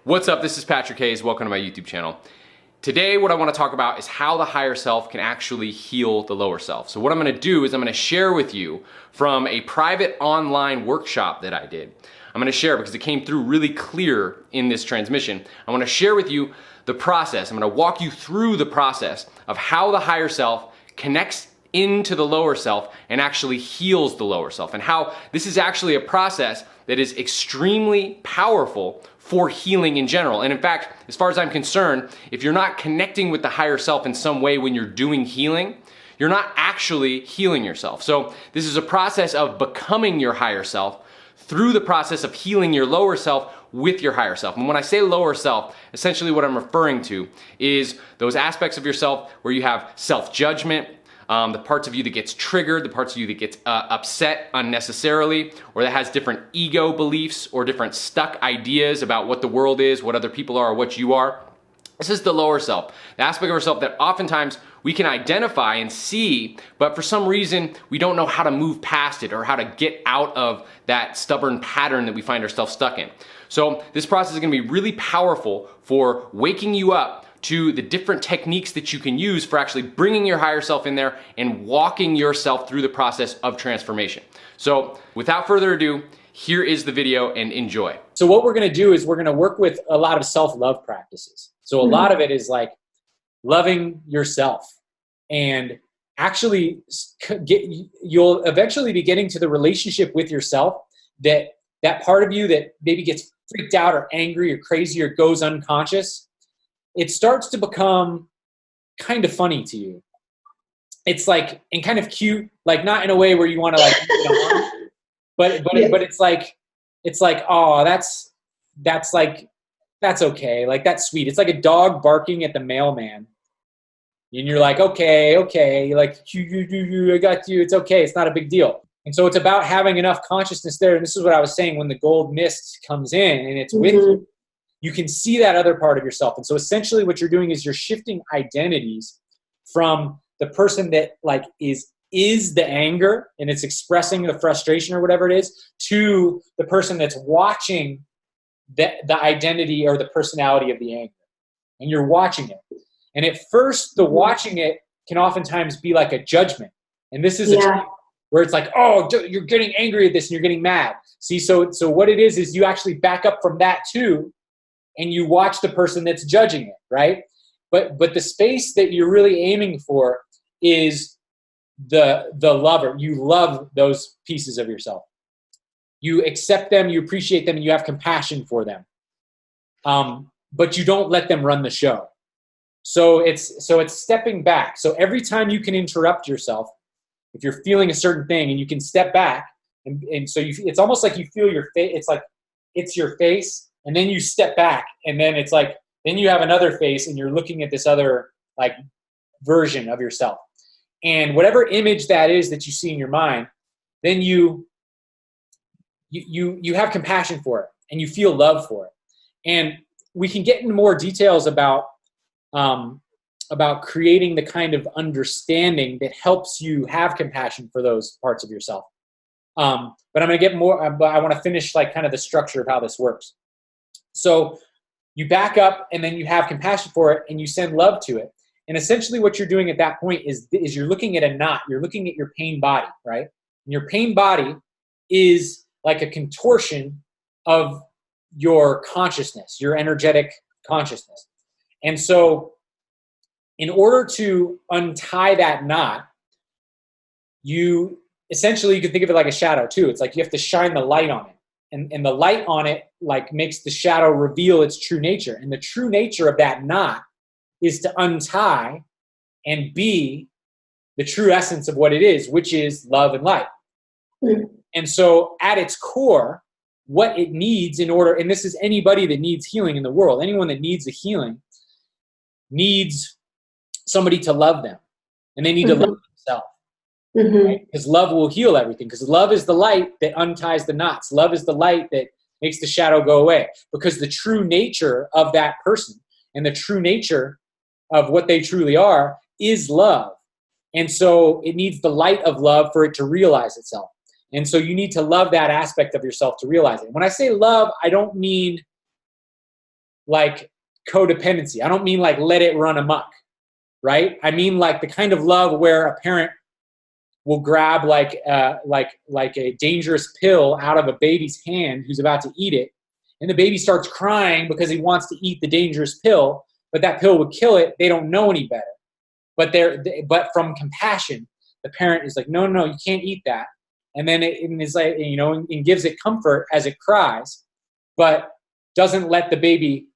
What's up? This is Patrick Haize. Welcome to my YouTube channel. Today, what I want to talk about is how the higher self can actually heal the lower self. So what I'm going to do is I'm going to share with you from a private online workshop that I did. I'm going to share because it came through really clear in this transmission. I want to share with you the process. I'm going to walk you through the process of how the higher self connects into the lower self and actually heals the lower self, and how this is actually a process that is extremely powerful for healing in general. And in fact, as far as I'm concerned, if you're not connecting with the higher self in some way when you're doing healing, you're not actually healing yourself. So this is a process of becoming your higher self through the process of healing your lower self with your higher self. And when I say lower self, essentially what I'm referring to is those aspects of yourself where you have self-judgment, the parts of you that gets triggered, the parts of you that gets upset unnecessarily, or that has different ego beliefs or different stuck ideas about what the world is, what other people are, or what you are. This is the lower self, the aspect of ourselves that oftentimes we can identify and see, but for some reason we don't know how to move past it or how to get out of that stubborn pattern that we find ourselves stuck in. So this process is going to be really powerful for waking you up to the different techniques that you can use for actually bringing your higher self in there and walking yourself through the process of transformation. So without further ado, here is the video and enjoy. So what we're going to do is we're going to work with a lot of self-love practices. So a lot of it is like loving yourself, and actually you'll eventually be getting to the relationship with yourself that part of you that maybe gets freaked out or angry or crazy or goes unconscious. It starts to become kind of funny to you. It's like, and kind of cute, like not in a way where you want to like, but it's like, oh, that's okay. Like, that's sweet. It's like a dog barking at the mailman. And you're like, okay, like, I got you. It's okay. It's not a big deal. And so it's about having enough consciousness there. And this is what I was saying, when the gold mist comes in and it's with you, you can see that other part of yourself. And so essentially what you're doing is you're shifting identities from the person that like is the anger and it's expressing the frustration or whatever it is, to the person that's watching the identity or the personality of the anger. And you're watching it. And at first, the watching it can oftentimes be like a judgment. And this is a time where it's like, oh, you're getting angry at this and you're getting mad. See, so what it is you actually back up from that too, and you watch the person that's judging it, right? But the space that you're really aiming for is the lover. You love those pieces of yourself. You accept them, you appreciate them, and you have compassion for them. But you don't let them run the show. So it's stepping back. So every time you can interrupt yourself, if you're feeling a certain thing and you can step back, and so it's almost like you feel your face. It's like it's your face. And then you step back, and then it's like, then you have another face and you're looking at this other like version of yourself. And whatever image that is that you see in your mind, then you have compassion for it and you feel love for it. And we can get into more details about creating the kind of understanding that helps you have compassion for those parts of yourself. But I'm going to get more, but I want to finish like kind of the structure of how this works. So you back up, and then you have compassion for it, and you send love to it. And essentially what you're doing at that point is you're looking at a knot. You're looking at your pain body, right? And your pain body is like a contortion of your consciousness, your energetic consciousness. And so in order to untie that knot, you can think of it like a shadow too. It's like you have to shine the light on it. And the light on it like makes the shadow reveal its true nature. And the true nature of that knot is to untie and be the true essence of what it is, which is love and light. And so at its core, what it needs in order, and this is anybody that needs healing in the world, anyone that needs a healing needs somebody to love them. And they need to love themselves. Right? Because love will heal everything. Because love is the light that unties the knots. Love is the light that makes the shadow go away. Because the true nature of that person and the true nature of what they truly are is love. And so it needs the light of love for it to realize itself. And so you need to love that aspect of yourself to realize it. When I say love, I don't mean like codependency. I don't mean like let it run amok, right? I mean like the kind of love where a parent will grab like a dangerous pill out of a baby's hand who's about to eat it, and the baby starts crying because he wants to eat the dangerous pill, but that pill would kill it. They don't know any better. But from compassion, the parent is like, no, you can't eat that. And then it is like, and gives it comfort as it cries, but doesn't let the baby,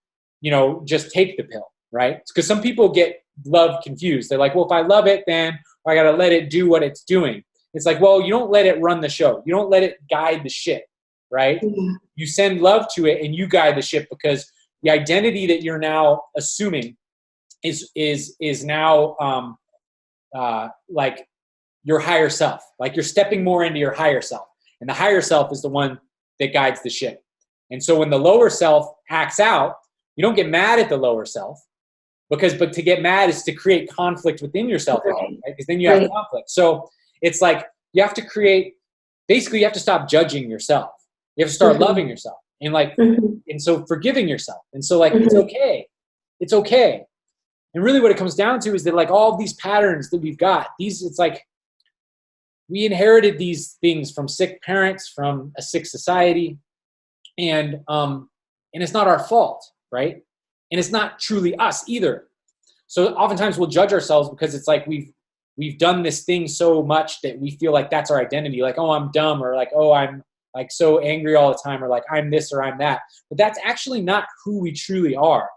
just take the pill, right? Because some people get love confused. They're like, well, if I love it, then I got to let it do what it's doing. It's like, well, you don't let it run the show. You don't let it guide the ship, right? Mm-hmm. You send love to it and you guide the ship, because the identity that you're now assuming is now like your higher self. Like you're stepping more into your higher self, and the higher self is the one that guides the ship. And so when the lower self acts out, you don't get mad at the lower self, but to get mad is to create conflict within yourself, right? Because then you have conflict. So it's like you have to basically you have to stop judging yourself. You have to start loving yourself, and and so forgiving yourself. And so it's okay. It's okay. And really what it comes down to is that like all of these patterns that we've got, it's like we inherited these things from sick parents, from a sick society, and it's not our fault, right? And it's not truly us either. So oftentimes we'll judge ourselves because it's like we've done this thing so much that we feel like that's our identity. Like, oh, I'm dumb, or like, oh, I'm like so angry all the time, or like I'm this or I'm that. But that's actually not who we truly are.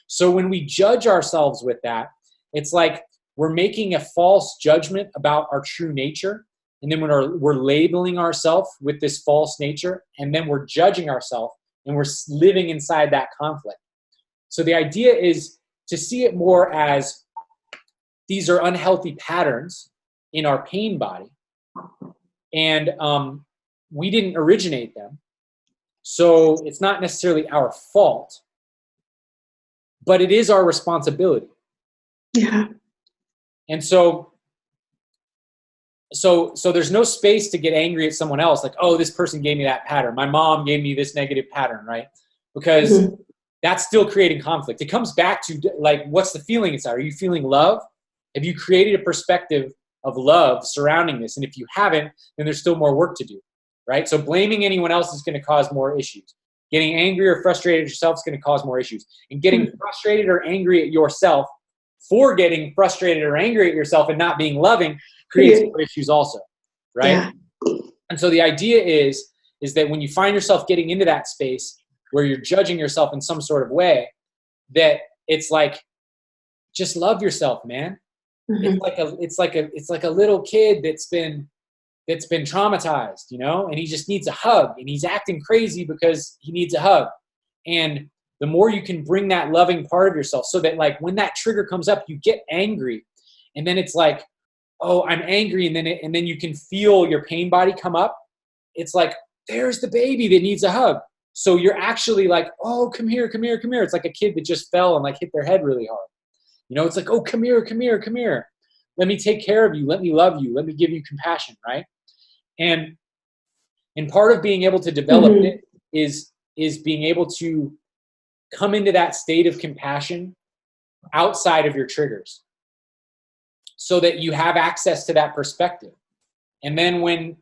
So when we judge ourselves with that, it's like we're making a false judgment about our true nature. And then when we're labeling ourselves with this false nature, and then we're judging ourselves, and we're living inside that conflict. So the idea is to see it more as these are unhealthy patterns in our pain body, and we didn't originate them. So it's not necessarily our fault, but it is our responsibility. Yeah. And so there's no space to get angry at someone else. Like, oh, this person gave me that pattern. My mom gave me this negative pattern, right? Because that's still creating conflict. It comes back to like, what's the feeling inside? Are you feeling love? Have you created a perspective of love surrounding this? And if you haven't, then there's still more work to do, right? So blaming anyone else is going to cause more issues. Getting angry or frustrated at yourself is going to cause more issues. And getting frustrated or angry at yourself for getting frustrated or angry at yourself and not being loving creates more issues also, right? Yeah. And so the idea is that when you find yourself getting into that space where you're judging yourself in some sort of way, that it's like, just love yourself, man. It's like a little kid that's been traumatized, and he just needs a hug, and he's acting crazy because he needs a hug. And the more you can bring that loving part of yourself, so that like when that trigger comes up, you get angry, and then it's like, oh, I'm angry, and then you can feel your pain body come up. It's like, there's the baby that needs a hug. So you're actually like, oh, come here. It's like a kid that just fell and like hit their head really hard. It's like, oh, come here. Let me take care of you. Let me love you. Let me give you compassion, right? And part of being able to develop it is being able to come into that state of compassion outside of your triggers, so that you have access to that perspective. And then when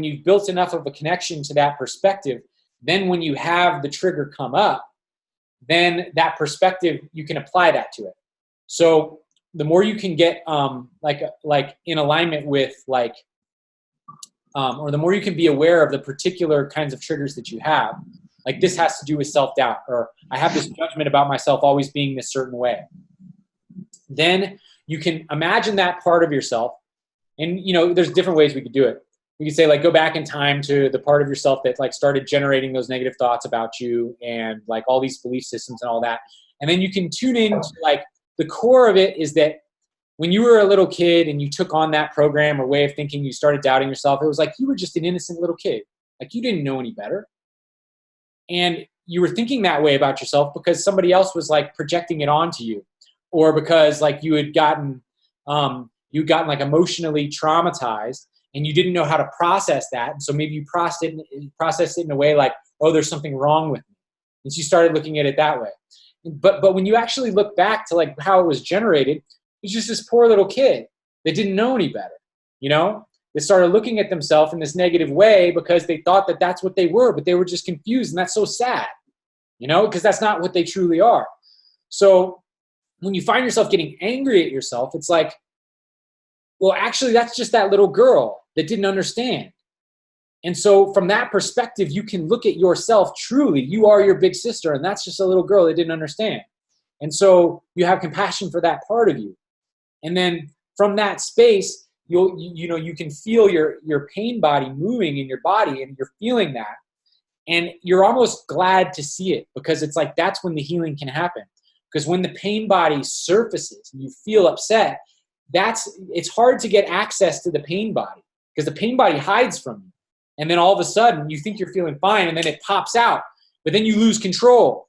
you've built enough of a connection to that perspective, then when you have the trigger come up, then that perspective, you can apply that to it. So the more you can get like in alignment with or the more you can be aware of the particular kinds of triggers that you have, like this has to do with self-doubt, or I have this judgment about myself always being this certain way. Then you can imagine that part of yourself, and there's different ways we could do it. You could say like, go back in time to the part of yourself that like started generating those negative thoughts about you and like all these belief systems and all that. And then you can tune into like the core of it is that when you were a little kid and you took on that program or way of thinking, you started doubting yourself. It was like you were just an innocent little kid. Like you didn't know any better. And you were thinking that way about yourself because somebody else was like projecting it onto you, or because like you had gotten like emotionally traumatized and you didn't know how to process that. And so maybe you processed it in a way like, oh, there's something wrong with me. And she started looking at it that way. But when you actually look back to like how it was generated, it's just this poor little kid that didn't know any better, you know? They started looking at themselves in this negative way because they thought that that's what they were, but they were just confused. And that's so sad, you know, because that's not what they truly are. So when you find yourself getting angry at yourself, it's like, well, actually, that's just that little girl that didn't understand. And so from that perspective, you can look at yourself truly. You are your big sister, and that's just a little girl that didn't understand. And so you have compassion for that part of you. And then from that space, you can feel your pain body moving in your body, and you're feeling that. And you're almost glad to see it, because it's like that's when the healing can happen. Because when the pain body surfaces and you feel upset, it's hard to get access to the pain body, because the pain body hides from you. And then all of a sudden you think you're feeling fine, and then it pops out, but then you lose control.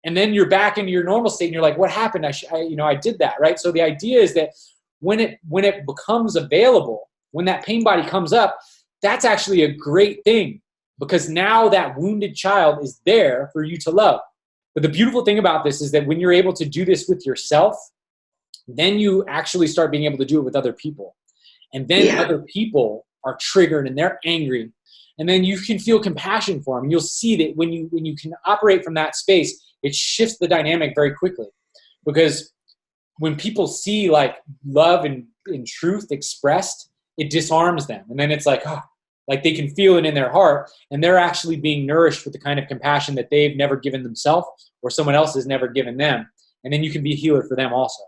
And then you're back into your normal state, and you're like, what happened? I did that, right? So the idea is that when it becomes available, when that pain body comes up, that's actually a great thing, because now that wounded child is there for you to love. But the beautiful thing about this is that when you're able to do this with yourself, then you actually start being able to do it with other people. And then other people are triggered and they're angry. And then you can feel compassion for them. And you'll see that when you can operate from that space, it shifts the dynamic very quickly. Because when people see like love and truth expressed, it disarms them. And then it's like, like they can feel it in their heart, and they're actually being nourished with the kind of compassion that they've never given themselves, or someone else has never given them. And then you can be a healer for them also.